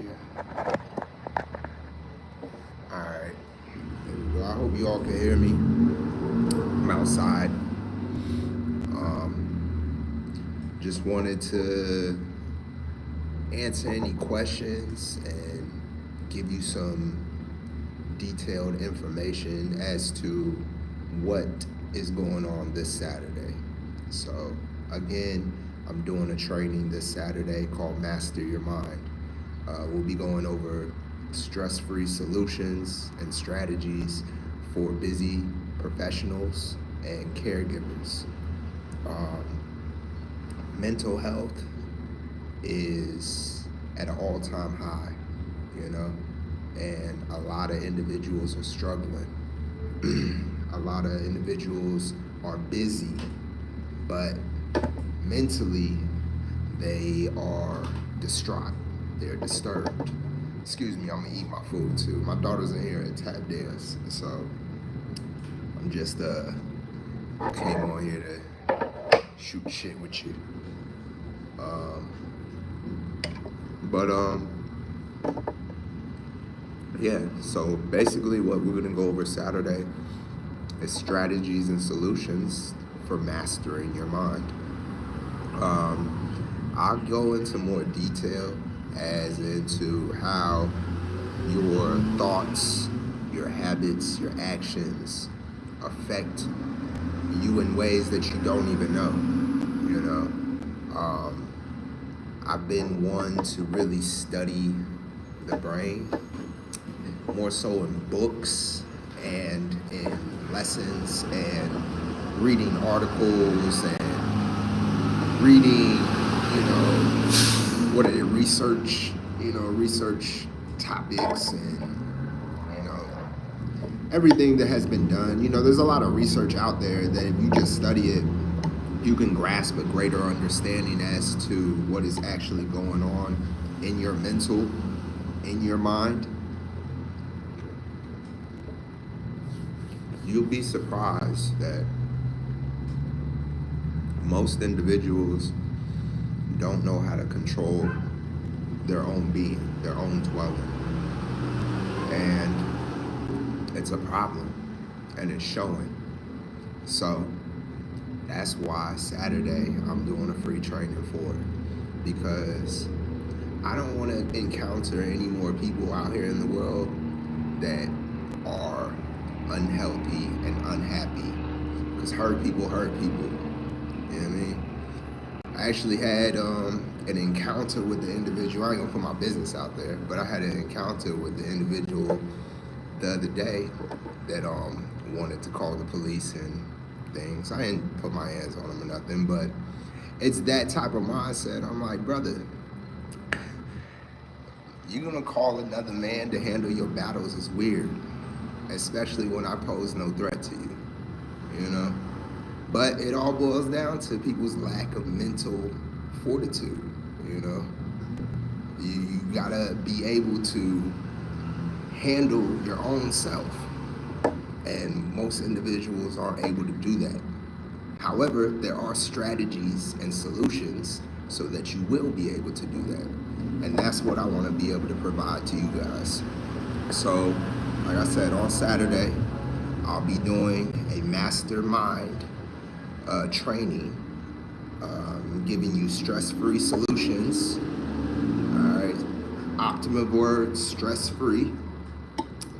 you. Alright. There we go. I hope you all can hear me. I'm outside. Just wanted to answer any questions and give you some detailed information as to what is going on this Saturday. So again, I'm doing a training this Saturday called Master Your Mind. We'll be going over stress-free solutions and strategies for busy professionals and caregivers. Mental health is at an all-time high, and a lot of individuals are struggling. A lot of individuals are busy, but mentally they are distraught. They're disturbed. Excuse me, I'm gonna eat my food too. My daughter's in here at tap dance, so I'm just came on here to shoot shit with you. Yeah, so basically what we're gonna go over Saturday is strategies and solutions for mastering your mind. I'll go into more detail as into how your thoughts, your habits, your actions affect you in ways that you don't even know, I've been one to really study the brain, more so in books and in lessons and reading articles and reading, research topics and, everything that has been done. There's a lot of research out there that if you just study it, you can grasp a greater understanding as to what is actually going on in your in your mind. You'll be surprised that most individuals don't know how to control their own being, their own dwelling. And it's a problem, and it's showing. So that's why Saturday I'm doing a free training for it, because I don't want to encounter any more people out here in the world that are unhealthy and unhappy, because hurt people hurt people. You know what I mean? I actually had an encounter with the individual. I ain't gonna put my business out there, but I had an encounter with the individual the other day that wanted to call the police and things. I didn't put my hands on him or nothing, but it's that type of mindset. I'm like, brother, you're gonna call another man to handle your battles is weird, especially when I pose no threat to you, But it all boils down to people's lack of mental fortitude, You gotta be able to handle your own self. And most individuals aren't able to do that. However, there are strategies and solutions so that you will be able to do that. And that's what I want to be able to provide to you guys. So, like I said, on Saturday, I'll be doing a mastermind training, giving you stress-free solutions. All right, optimum word, stress-free.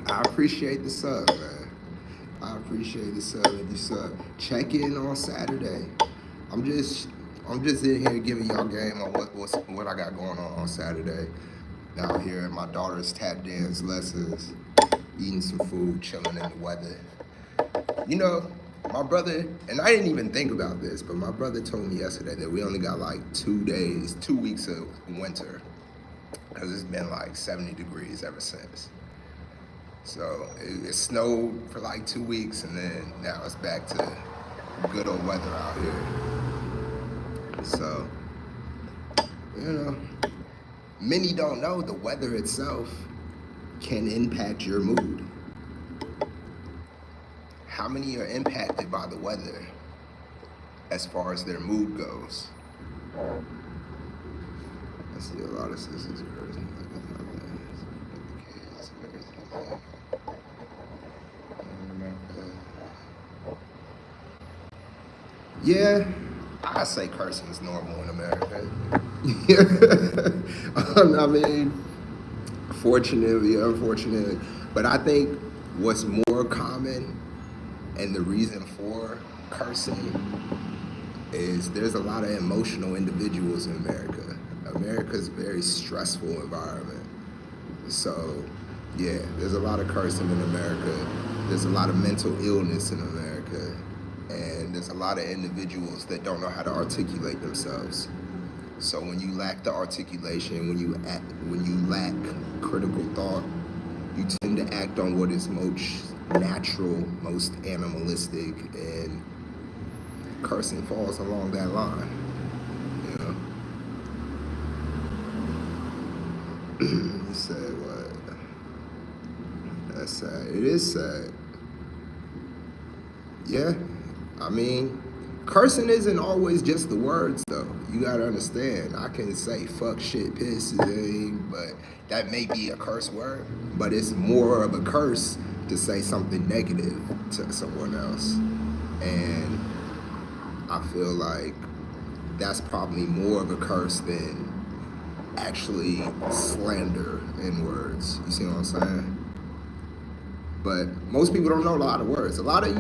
I appreciate the sub, man. I appreciate the sub. If you sub, check in on Saturday. I'm just in here giving y'all game on what I got going on Saturday. Out here at my daughter's tap dance lessons, eating some food, chilling in the weather. My brother, and I didn't even think about this, but my brother told me yesterday that we only got like 2 weeks of winter, because it's been like 70 degrees ever since. So it snowed for like 2 weeks, and then now it's back to good old weather out here. So, many don't know the weather itself can impact your mood. How many are impacted by the weather as far as their mood goes? I see a lot of sisters. Yeah, I say cursing is normal in America. I mean, fortunately, unfortunately, but I think what's more common and the reason for cursing is there's a lot of emotional individuals in America. America's a very stressful environment. So, yeah, there's a lot of cursing in America. There's a lot of mental illness in America. And there's a lot of individuals that don't know how to articulate themselves. So when you lack the articulation, when you lack critical thought, you tend to act on what is most natural, most animalistic, and cursing falls along that line. You know, you said what? That's sad. It is sad. Yeah, I mean, cursing isn't always just the words, though. You gotta understand. I can say fuck, shit, piss, but that may be a curse word, but it's more of a curse to say something negative to someone else. And I feel like that's probably more of a curse than actually slander in words. You see what I'm saying? But most people don't know a lot of words. A lot of,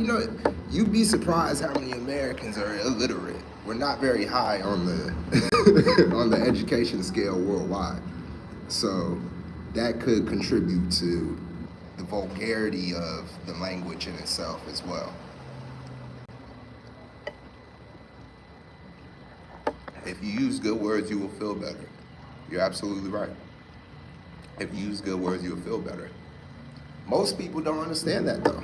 you'd be surprised how many Americans are illiterate. We're not very high on the on the education scale worldwide. So that could contribute to the vulgarity of the language in itself as well. If you use good words, you will feel better. You're absolutely right. If you use good words, you will feel better. Most people don't understand that though,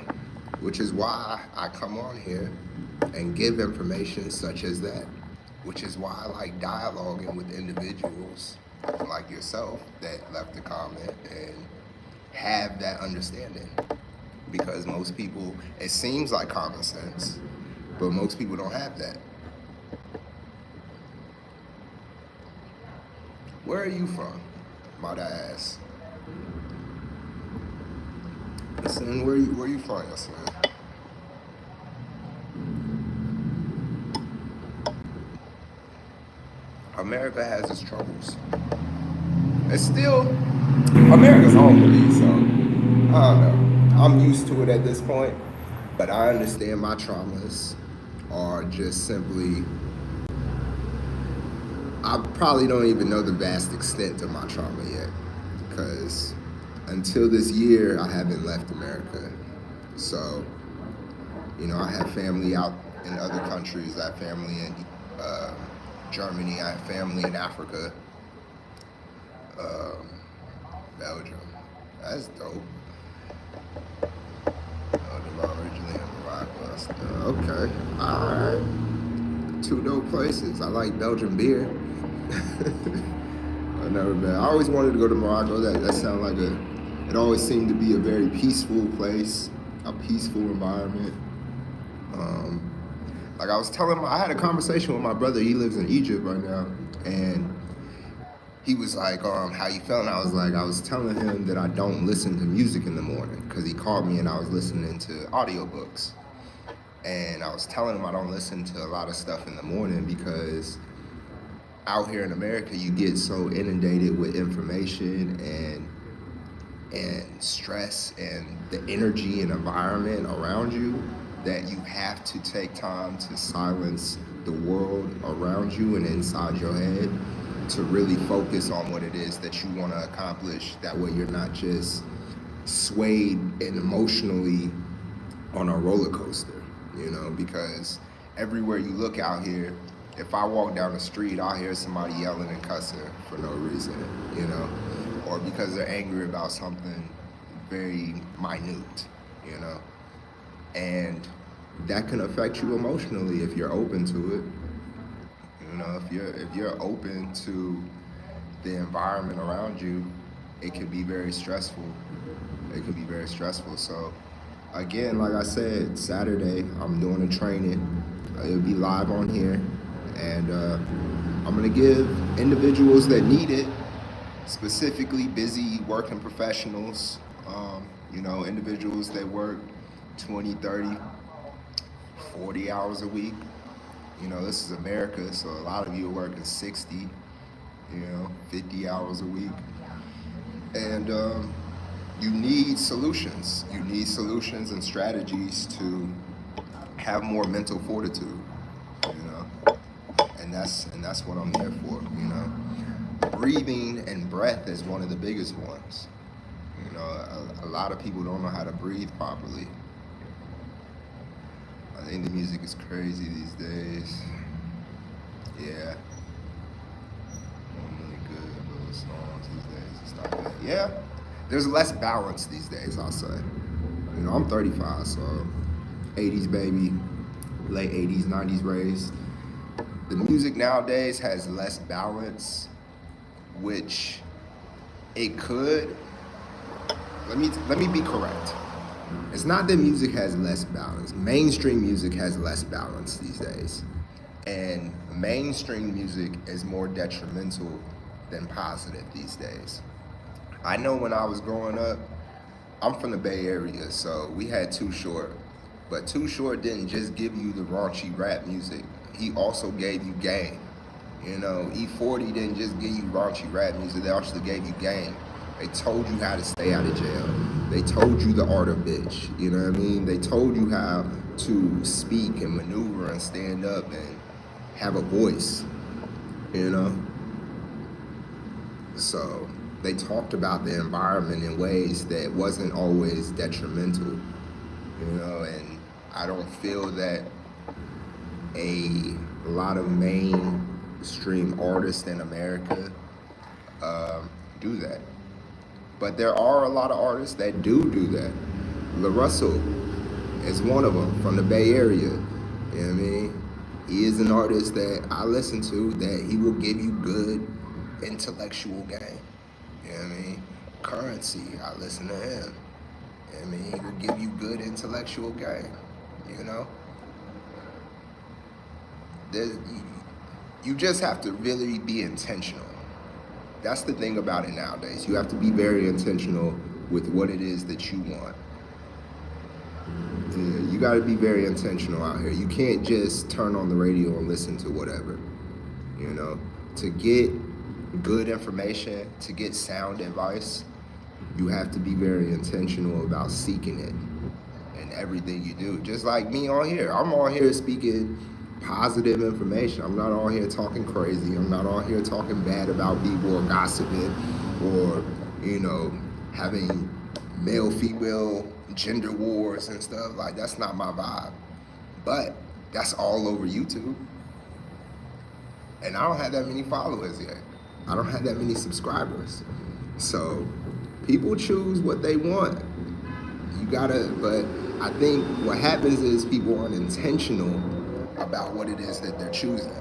which is why I come on here and give information such as that, which is why I like dialoguing with individuals like yourself that left a comment and have that understanding. Because most people, it seems like common sense, but most people don't have that. Where are you from, might I ask? Listen, where you from, yes, man? America has its troubles. It's still America's home to me, so I don't know. I'm used to it at this point, but I understand my traumas are just simply. I probably don't even know the vast extent of my trauma yet, because until this year, I haven't left America. So, I have family out in other countries. I have family in uh, Germany. I have family in Africa, um, Belgium. That's dope. Belgium originally in Morocco. Okay, all right. Two dope places. I like Belgian beer. I've never been. I always wanted to go to Morocco. That sounds like It always seemed to be a very peaceful place, a peaceful environment. Um, like I was telling, I had a conversation with my brother. He lives in Egypt right now, and he was like, "How you feeling?" I was telling him that I don't listen to music in the morning because he called me and I was listening to audiobooks, and I was telling him I don't listen to a lot of stuff in the morning because out here in America, you get so inundated with information and stress and the energy and environment around you that you have to take time to silence the world around you and inside your head to really focus on what it is that you want to accomplish. That way, you're not just swayed and emotionally on a roller coaster, because everywhere you look out here, if I walk down the street, I'll hear somebody yelling and cussing for no reason, or because they're angry about something very minute, you know, and that can affect you emotionally if you're open to it. If you're open to the environment around you, it can be very stressful. It can be very stressful. So again, like I said, Saturday I'm doing a training. It'll be live on here, and I'm gonna give individuals that need it, specifically busy working professionals, individuals that work 20, 30, 40 hours a week. You know, this is America, so a lot of you are working 60, 50 hours a week. And you need solutions. You need solutions and strategies to have more mental fortitude, you know. And that's what I'm here for, you know. Breathing and breath is one of the biggest ones. You know, a lot of people don't know how to breathe properly. I think the music is crazy these days. Yeah. I'm really good at those songs these days. It's not bad. Yeah. There's less balance these days, I'll say. You know, I'm 35, so 80s baby, late 80s, 90s raised. The music nowadays has less balance, which it could. Let me be correct. It's not that music has less balance. Mainstream music has less balance these days. And mainstream music is more detrimental than positive these days. I know when I was growing up, I'm from the Bay Area, so we had Too Short. But Too Short didn't just give you the raunchy rap music. He also gave you game. You know, E40 didn't just give you raunchy rap music, they actually gave you game. They told you how to stay out of jail. They told you the art of bitch. You know what I mean? They told you how to speak and maneuver and stand up and have a voice. You know? So they talked about the environment in ways that wasn't always detrimental. You know, and I don't feel that a lot of mainstream artists in America do that. But there are a lot of artists that do that. La Russell is one of them from the Bay Area. You know what I mean? He is an artist that I listen to that he will give you good intellectual game. You know what I mean? Currency, I listen to him. You know what I mean? He will give you good intellectual game. You know? There's, you just have to really be intentional. That's the thing about it nowadays. You have to be very intentional with what it is that you want. Yeah, you got to be very intentional out here. You can't just turn on the radio and listen to whatever. You know, to get good information, to get sound advice, you have to be very intentional about seeking it in everything you do. Just like me on here. I'm on here speaking positive information. I'm not on here talking crazy. I'm not on here talking bad about people or gossiping or, having male, female, gender wars and stuff. Like, that's not my vibe. But that's all over YouTube. And I don't have that many followers yet. I don't have that many subscribers. So people choose what they want. But I think what happens is people aren't intentional about what it is that they're choosing.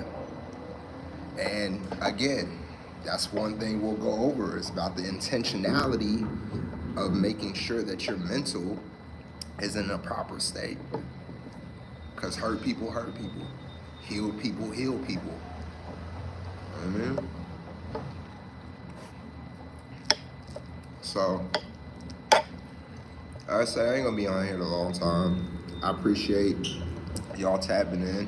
And again, that's one thing we'll go over is about the intentionality of making sure that your mental is in a proper state. Because hurt people hurt people. Healed people heal people. Amen. So, like I say, I ain't gonna be on here a long time. I appreciate y'all tapping in,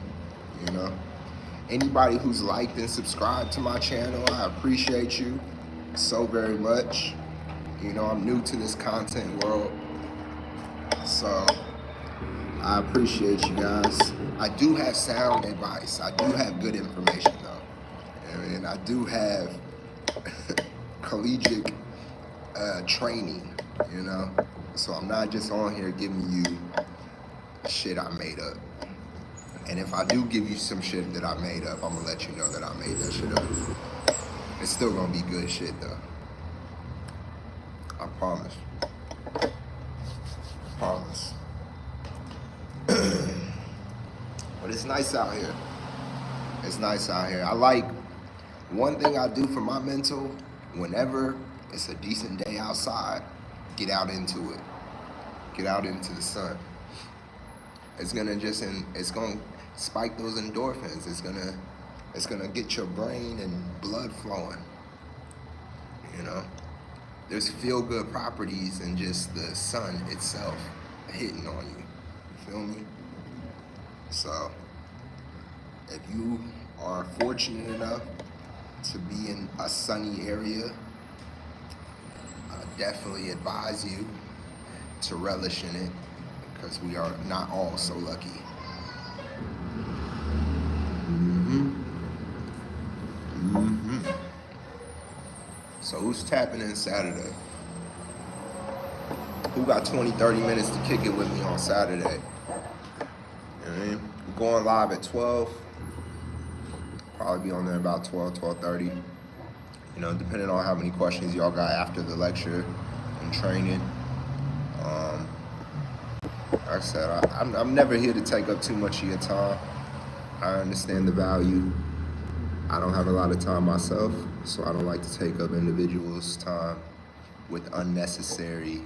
Anybody who's liked and subscribed to my channel, I appreciate you so very much. I'm new to this content world, so I appreciate you guys. I do have sound advice. I do have good information though. And I do have collegiate training, So I'm not just on here giving you shit I made up. And if I do give you some shit that I made up, I'm gonna let you know that I made that shit up. It's still gonna be good shit though. I promise. Promise. But it's nice out here. It's nice out here. I like, one thing I do for my mental, whenever it's a decent day outside, get out into it. Get out into the sun. It's gonna spike those endorphins. It's gonna get your brain and blood flowing. There's feel-good properties in just the sun itself hitting on you. You feel me? So If you are fortunate enough to be in a sunny area, I definitely advise you to relish in it because we are not all so lucky. hmm hmm So who's tapping in Saturday? Who got 20, 30 minutes to kick it with me on Saturday? You know what I mean? We're going live at 12. Probably be on there about 12, 12:30. You know, depending on how many questions y'all got after the lecture and training. Um, like I said, I'm never here to take up too much of your time. I understand the value. I don't have a lot of time myself, so I don't like to take up individuals' time with unnecessary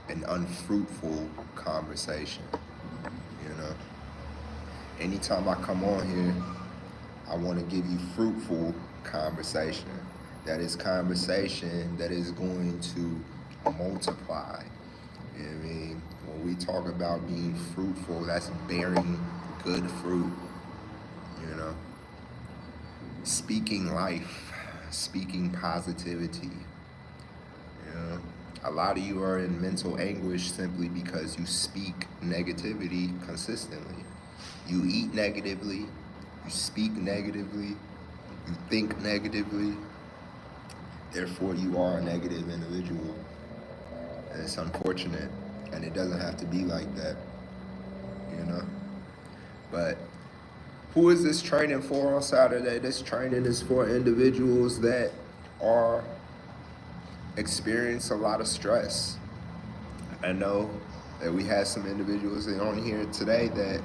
and unfruitful conversation. You know, anytime I come on here, I want to give you fruitful conversation. That is conversation that is going to multiply. You know what I mean? When we talk about being fruitful, that's bearing good fruit. You know, speaking life, speaking positivity. You know, a lot of you are in mental anguish simply because you speak negativity consistently. You eat negatively, you speak negatively, you think negatively, therefore you are a negative individual. And it's unfortunate, and it doesn't have to be like that, you know? But who is this training for on Saturday? This training is for individuals that are experience a lot of stress. I know that we had some individuals that are on here today that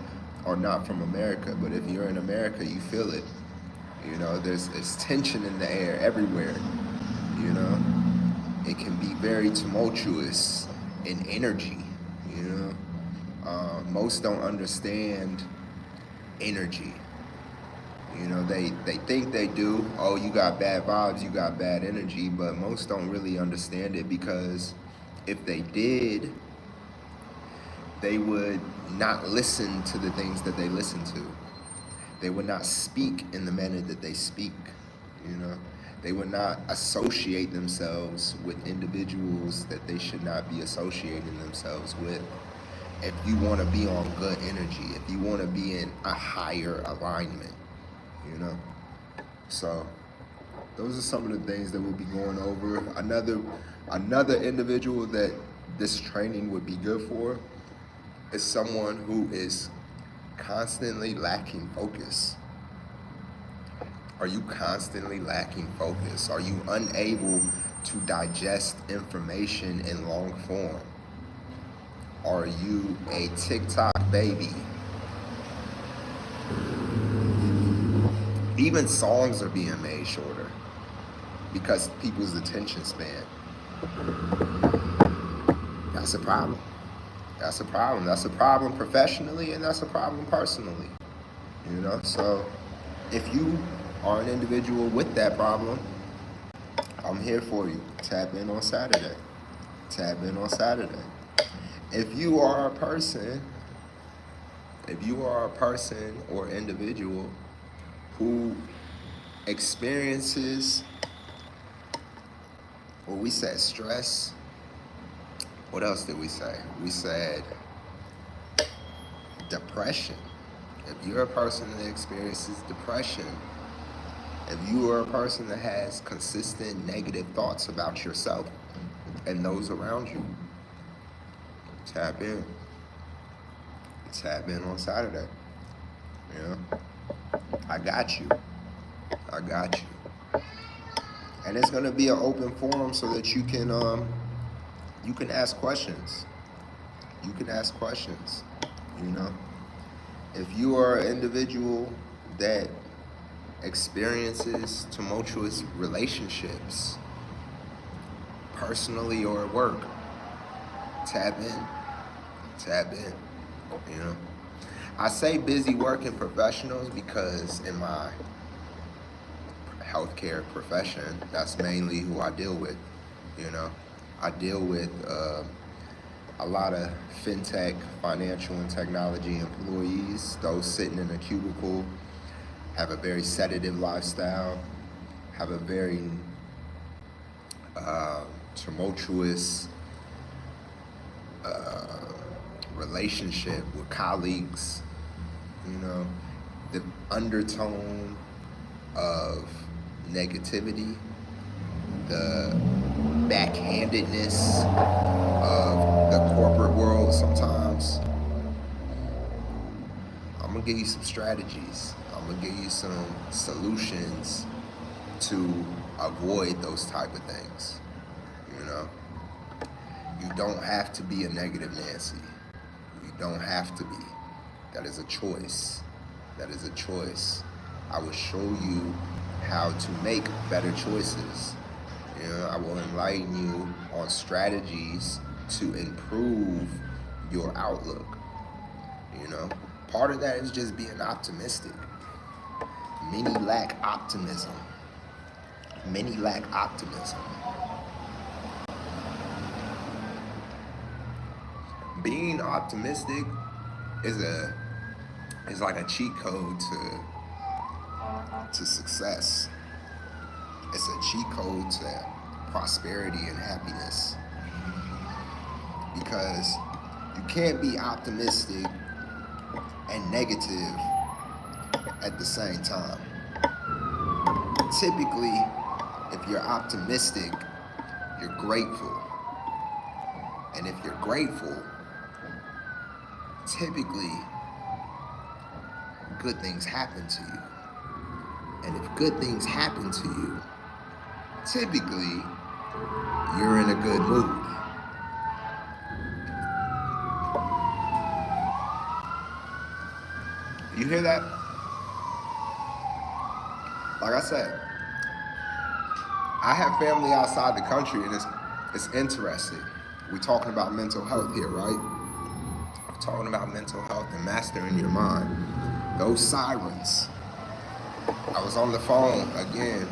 are not from America, but if you're in America, you feel it. You know, there's tension in the air everywhere. You know, it can be very tumultuous in energy. You know, most don't understand energy. You know, they think they do. Oh, you got bad vibes, you got bad energy, but most don't really understand it because if they did, they would not listen to the things that they listen to. They would not speak in the manner that they speak, you know. They would not associate themselves with individuals that they should not be associating themselves with. If you want to be on good energy, if you want to be in a higher alignment, you know. So those are some of the things that we'll be going over. Another individual that this training would be good for is someone who is constantly lacking focus. Are you constantly lacking focus? Are you unable to digest information in long form? Are you a TikTok baby? Even songs are being made shorter because people's attention span. That's a problem. That's a problem. That's a problem professionally, and that's a problem personally. You know, so if you are an individual with that problem, I'm here for you. Tap in on Saturday. Tap in on Saturday. If you are a person or individual who experiences what we said, stress. What else did we say? We said depression. If you're a person that experiences depression, if you are a person that has consistent negative thoughts about yourself and those around you, tap in. Tap in on Saturday. You know, I got you. I got you. And it's gonna be an open forum so that you can ask questions. You can ask questions. You know, if you are an individual that experiences tumultuous relationships, personally or at work, tap in. Tap in. You know, I say busy working professionals because in my healthcare profession, that's mainly who I deal with. You know, I deal with a lot of fintech, financial and technology employees, those sitting in a cubicle have a very sedative lifestyle, have a very tumultuous relationship with colleagues, you know, the undertone of negativity, the backhandedness of the corporate world sometimes. I'm gonna give you some strategies. I'm gonna give you some solutions to avoid those type of things. You know, you don't have to be a negative Nancy. You don't have to be. That is a choice. That is a choice. I will show you how to make better choices. You know, I will enlighten you on strategies to improve your outlook. You know, part of that is just being optimistic. Many lack optimism. Many lack optimism. Being optimistic is like a cheat code to success. It's a cheat code to prosperity and happiness. Because you can't be optimistic and negative at the same time. Typically, if you're optimistic, you're grateful. And if you're grateful, typically good things happen to you. And if good things happen to you, typically you're in a good mood. You hear that? Like I said, I have family outside the country, and it's interesting. We're talking about mental health here, right? We're talking about mental health and mastering your mind. Those sirens. I was on the phone again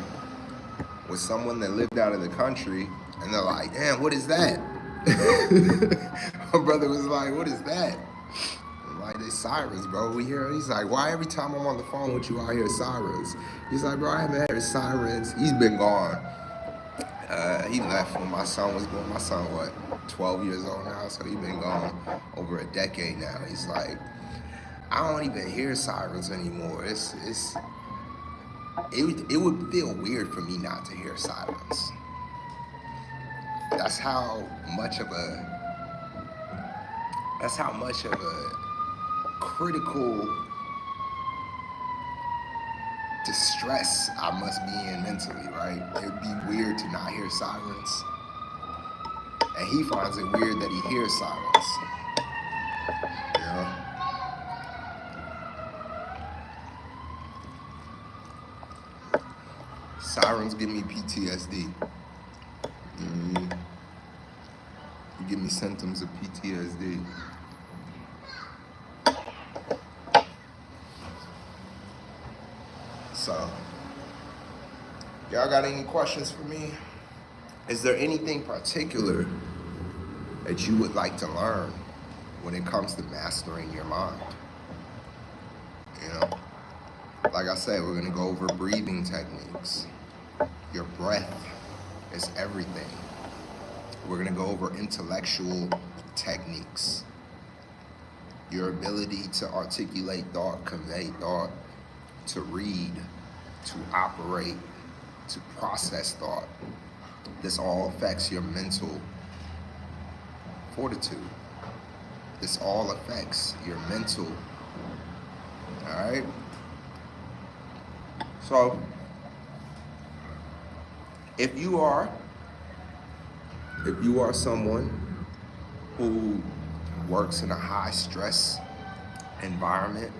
with someone that lived out of the country, and they're like, "Damn, what is that?" My brother was like, "What is that?" I'm like, "They sirens, bro. We hear." He's like, "Why every time I'm on the phone with you, I hear sirens?" He's like, "Bro, I haven't heard sirens." He's been gone. He left when my son was born. My son, what, 12 years old now? So he's been gone over a decade now. He's like, "I don't even hear sirens anymore. It would feel weird for me not to hear sirens." That's how much of a critical distress I must be in mentally, right? It'd be weird to not hear sirens. And he finds it weird that he hears sirens. You know? Sirens give me PTSD. You give me symptoms of PTSD. So, y'all got any questions for me? Is there anything particular that you would like to learn when it comes to mastering your mind? You know, like I said, we're gonna go over breathing techniques. Your breath is everything. We're gonna go over intellectual techniques. Your ability to articulate thought, convey thought, to read, to operate, to process thought. This all affects your mental fortitude. This all affects your mental, all right? So, if you are someone who works in a high stress environment,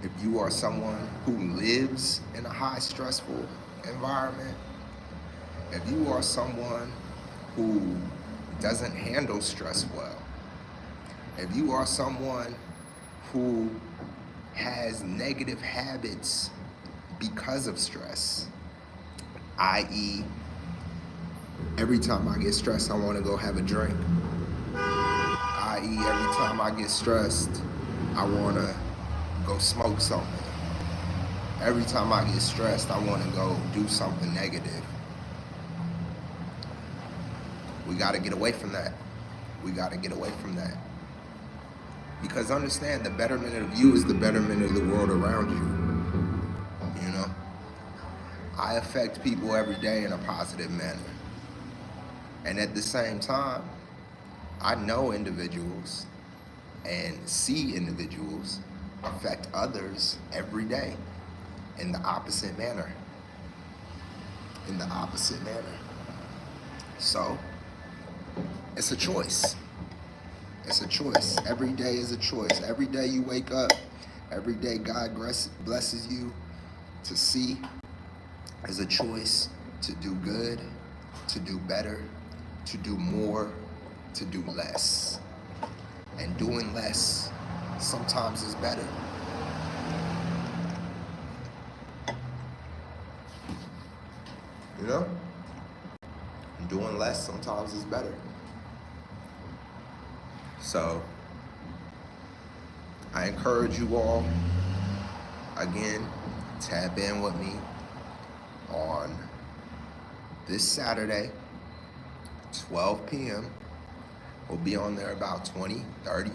if you are someone who lives in a high stressful environment, if you are someone who doesn't handle stress well, if you are someone who has negative habits because of stress, i.e., every time I get stressed, I want to go have a drink, i.e., every time I get stressed, I want to go smoke something, Every time I get stressed, I want to go do something negative. We got to get away from that. We got to get away from that. Because understand, the betterment of you is the betterment of the world around you. You know? I affect people every day in a positive manner. And at the same time, I know individuals and see individuals affect others every day in the opposite manner. In the opposite manner. So, it's a choice. It's a choice. Every day is a choice. Every day you wake up, every day God blesses you to see is a choice to do good, to do better, to do more, to do less. And doing less sometimes is better. You know? Doing less sometimes is better. So, I encourage you all, again, tap in with me on this Saturday, 12 p.m. We'll be on there about 20, 30,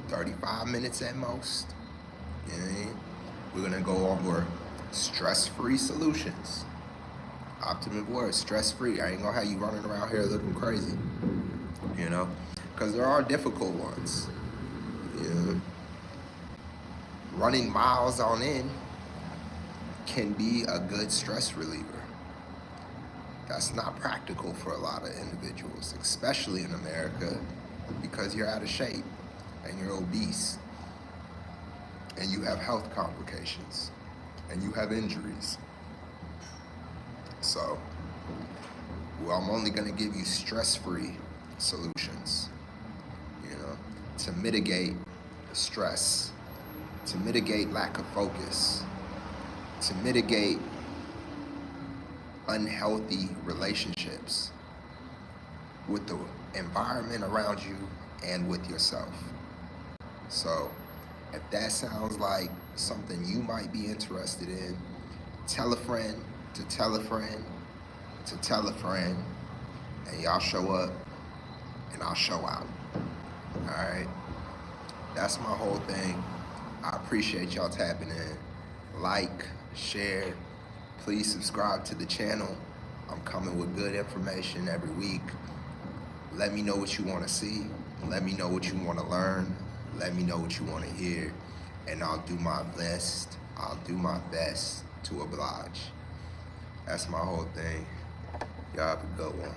35 minutes at most. You know what I mean? We're going to go over stress-free solutions. Optimum word, stress-free. I ain't going to have you running around here looking crazy. You know? Because there are difficult ones. You know? Running miles on end can be a good stress reliever. That's not practical for a lot of individuals, especially in America, because you're out of shape and you're obese and you have health complications and you have injuries. So, well, I'm only going to give you stress-free solutions, you know, to mitigate stress, to mitigate lack of focus, to mitigate unhealthy relationships with the environment around you and with yourself. So, if that sounds like something you might be interested in, tell a friend to tell a friend to tell a friend, and y'all show up and I'll show out. Alright? That's my whole thing. I appreciate y'all tapping in. Like, share, please subscribe to the channel. I'm coming with good information every week. Let me know what you want to see. Let me know what you want to learn. Let me know what you want to hear. And I'll do my best. I'll do my best to oblige. That's my whole thing. Y'all have a good one.